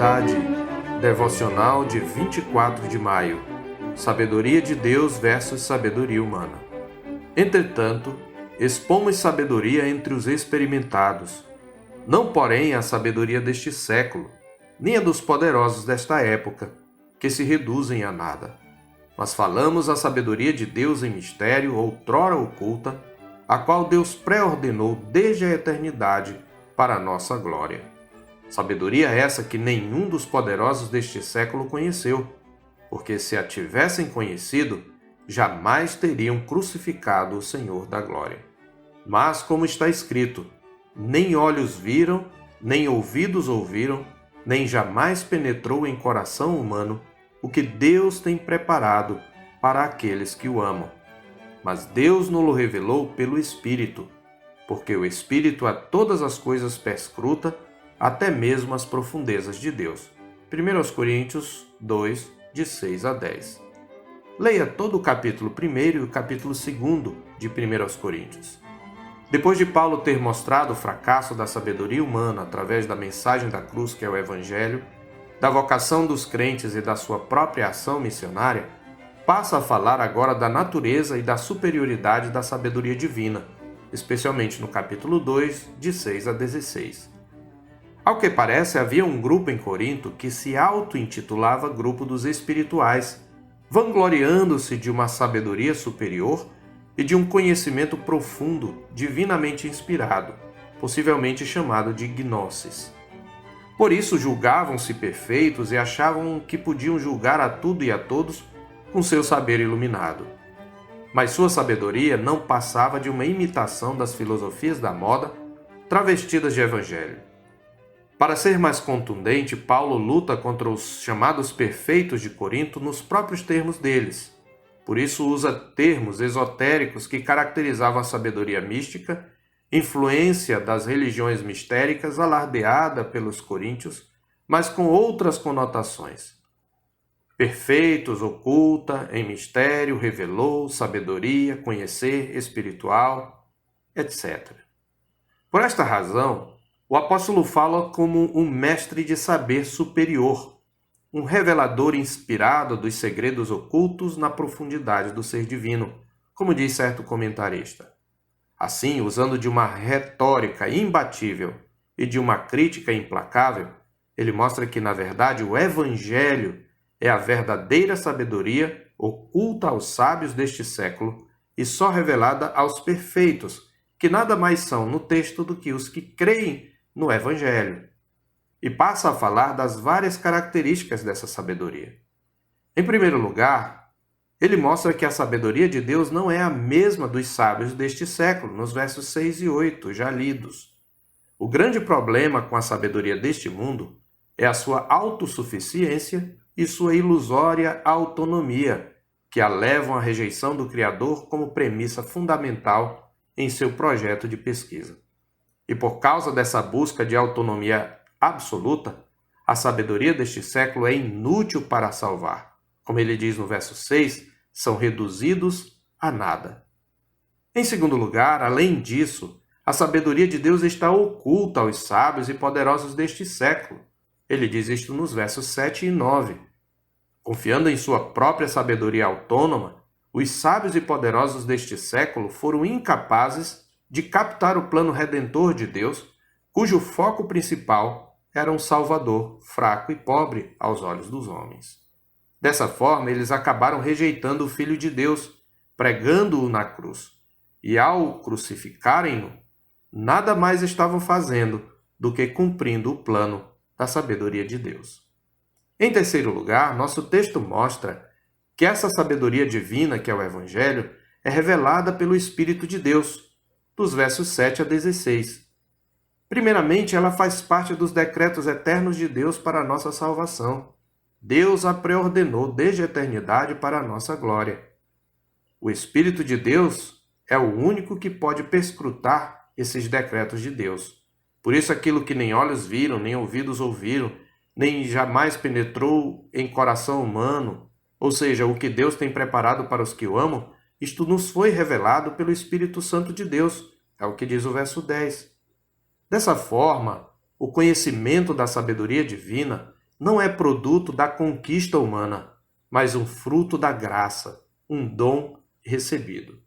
Verdade, devocional de 24 de maio. Sabedoria de Deus versus sabedoria humana. Entretanto, expomos sabedoria entre os experimentados, não porém a sabedoria deste século, nem a dos poderosos desta época, que se reduzem a nada. Mas falamos a sabedoria de Deus em mistério, outrora oculta, a qual Deus pré-ordenou desde a eternidade para a nossa glória. Sabedoria essa que nenhum dos poderosos deste século conheceu, porque se a tivessem conhecido, jamais teriam crucificado o Senhor da glória. Mas, como está escrito, nem olhos viram, nem ouvidos ouviram, nem jamais penetrou em coração humano o que Deus tem preparado para aqueles que o amam. Mas Deus nos revelou pelo Espírito, porque o Espírito a todas as coisas perscruta, até mesmo as profundezas de Deus. 1 Coríntios 2, de 6 a 10. Leia todo o capítulo 1 e o capítulo 2 de 1 Coríntios. Depois de Paulo ter mostrado o fracasso da sabedoria humana através da mensagem da cruz, que é o Evangelho, da vocação dos crentes e da sua própria ação missionária, passa a falar agora da natureza e da superioridade da sabedoria divina, especialmente no capítulo 2, de 6 a 16. Ao que parece, havia um grupo em Corinto que se auto-intitulava Grupo dos Espirituais, vangloriando-se de uma sabedoria superior e de um conhecimento profundo, divinamente inspirado, possivelmente chamado de gnosis. Por isso julgavam-se perfeitos e achavam que podiam julgar a tudo e a todos com seu saber iluminado. Mas sua sabedoria não passava de uma imitação das filosofias da moda, travestidas de evangelho. Para ser mais contundente, Paulo luta contra os chamados perfeitos de Corinto nos próprios termos deles. Por isso usa termos esotéricos que caracterizavam a sabedoria mística, influência das religiões mistéricas alardeada pelos coríntios, mas com outras conotações. Perfeitos, oculta, em mistério, revelou, sabedoria, conhecer, espiritual, etc. Por esta razão, o apóstolo fala como um mestre de saber superior, um revelador inspirado dos segredos ocultos na profundidade do ser divino, como diz certo comentarista. Assim, usando de uma retórica imbatível e de uma crítica implacável, ele mostra que, na verdade, o Evangelho é a verdadeira sabedoria oculta aos sábios deste século e só revelada aos perfeitos, que nada mais são no texto do que os que creem no Evangelho. E passa a falar das várias características dessa sabedoria. Em primeiro lugar, ele mostra que a sabedoria de Deus não é a mesma dos sábios deste século, nos versos 6 e 8, já lidos. O grande problema com a sabedoria deste mundo é a sua autossuficiência e sua ilusória autonomia, que a levam à rejeição do Criador como premissa fundamental em seu projeto de pesquisa. E por causa dessa busca de autonomia absoluta, a sabedoria deste século é inútil para salvar. Como ele diz no verso 6, são reduzidos a nada. Em segundo lugar, além disso, a sabedoria de Deus está oculta aos sábios e poderosos deste século. Ele diz isto nos versos 7 e 9. Confiando em sua própria sabedoria autônoma, os sábios e poderosos deste século foram incapazes de captar o plano redentor de Deus, cujo foco principal era um Salvador fraco e pobre aos olhos dos homens. Dessa forma, eles acabaram rejeitando o Filho de Deus, pregando-o na cruz, e ao crucificarem-no, nada mais estavam fazendo do que cumprindo o plano da sabedoria de Deus. Em terceiro lugar, nosso texto mostra que essa sabedoria divina, que é o Evangelho, é revelada pelo Espírito de Deus, dos versos 7 a 16. Primeiramente, ela faz parte dos decretos eternos de Deus para a nossa salvação. Deus a preordenou desde a eternidade para a nossa glória. O Espírito de Deus é o único que pode perscrutar esses decretos de Deus. Por isso, aquilo que nem olhos viram, nem ouvidos ouviram, nem jamais penetrou em coração humano, ou seja, o que Deus tem preparado para os que o amam, isto nos foi revelado pelo Espírito Santo de Deus, é o que diz o verso 10. Dessa forma, o conhecimento da sabedoria divina não é produto da conquista humana, mas um fruto da graça, um dom recebido.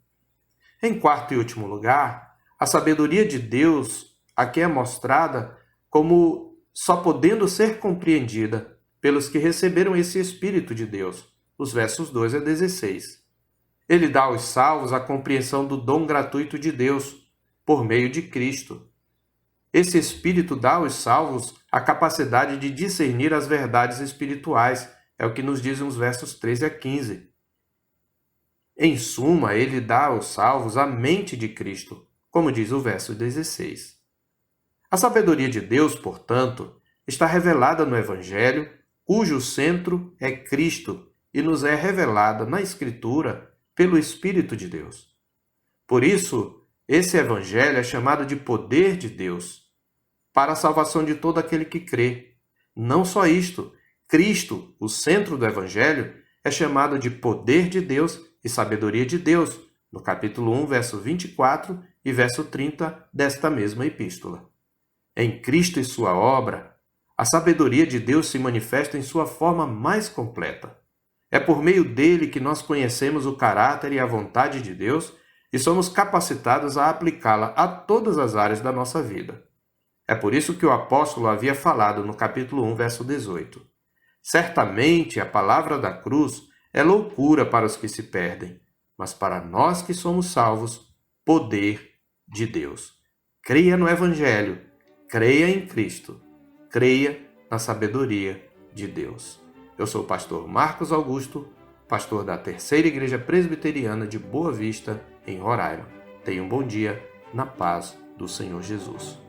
Em quarto e último lugar, a sabedoria de Deus aqui é mostrada como só podendo ser compreendida pelos que receberam esse Espírito de Deus, os versos 2 a 16. Ele dá aos salvos a compreensão do dom gratuito de Deus, por meio de Cristo. Esse Espírito dá aos salvos a capacidade de discernir as verdades espirituais, é o que nos dizem os versos 13 a 15. Em suma, ele dá aos salvos a mente de Cristo, como diz o verso 16. A sabedoria de Deus, portanto, está revelada no Evangelho, cujo centro é Cristo e nos é revelada na Escritura pelo Espírito de Deus. Por isso, esse Evangelho é chamado de poder de Deus, para a salvação de todo aquele que crê. Não só isto, Cristo, o centro do Evangelho, é chamado de poder de Deus e sabedoria de Deus, no capítulo 1, verso 24 e verso 30 desta mesma epístola. Em Cristo e sua obra, a sabedoria de Deus se manifesta em sua forma mais completa. É por meio dele que nós conhecemos o caráter e a vontade de Deus e somos capacitados a aplicá-la a todas as áreas da nossa vida. É por isso que o apóstolo havia falado no capítulo 1, verso 18. Certamente a palavra da cruz é loucura para os que se perdem, mas para nós que somos salvos, poder de Deus. Creia no Evangelho, creia em Cristo, creia na sabedoria de Deus. Eu sou o pastor Marcos Augusto, pastor da Terceira Igreja Presbiteriana de Boa Vista, em Roraima. Tenha um bom dia, na paz do Senhor Jesus.